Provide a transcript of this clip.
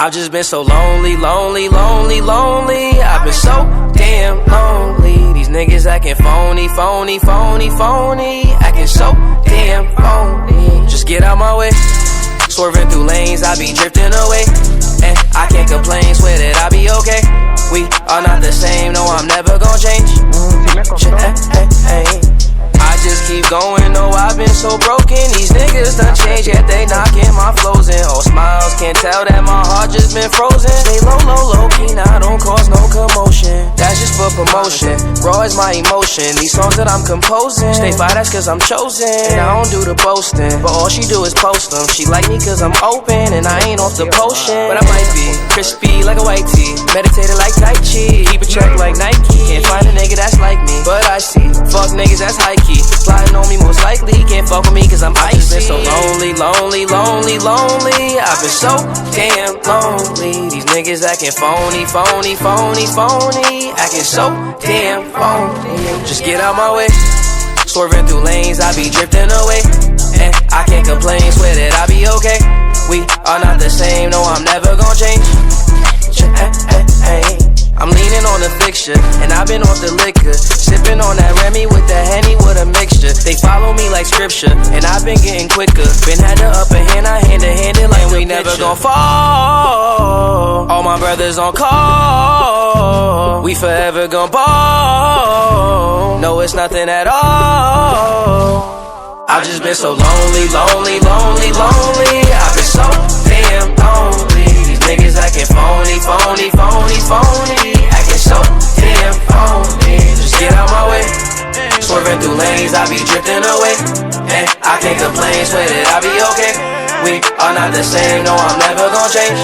I've just been so lonely, lonely, lonely, lonely. I've been so damn lonely. These niggas acting phony, phony, phony, phony. Acting so damn phony. Just get out my way. Swerving through lanes, I be drifting away. And I can't complain, swear that I be okay. We are not the same, no, I'm never gonna change. I just keep going, no, I've been so broken. These niggas done changed, yet they knocking my flows in. Oh, smiles, can't tell that my heart just been frozen. Stay low, low, low key, now don't cause no commotion. That's just for promotion, raw is my emotion. These songs that I'm composing, stay fire, that's cause I'm chosen. And I don't do the boasting, but all she do is post them. She like me cause I'm open, and I ain't off the potion. But I might be crispy like a white tee, meditated like Tai Chi, keep a check like Nike. Can't find a nigga that's like me, but I see fuck niggas that's high key. Plotting on me most likely, can't fuck with me cause I'm icy. I've just been so lonely, lonely, lonely, lonely. I've been so damn lonely. These niggas acting phony, phony, phony, phony. Acting so damn phony. Just get out my way. Swerving through lanes, I be drifting away. And I can't complain, swear that I be okay. We are not the same, no, I'm never gonna change. I'm leaning on the fixture, and I've been off the liquor. Sipping on that Remy with the Henny with a mixture. They follow me like scripture, and I've been getting quicker. Been had the upper hand, I hand-to-hand it like we never gon' fall. All my brothers on call, we forever gon' ball. No, it's nothing at all. I've just been so lonely, lonely, lonely, lonely. I've been so damn lonely. These niggas acting phony, phony, phony, phony. Acting so damn phony. Just get out my way. Swerving through lanes, I be drifting away. And I can't complain, swear that I be okay. We are not the same, no, I'm never gonna change.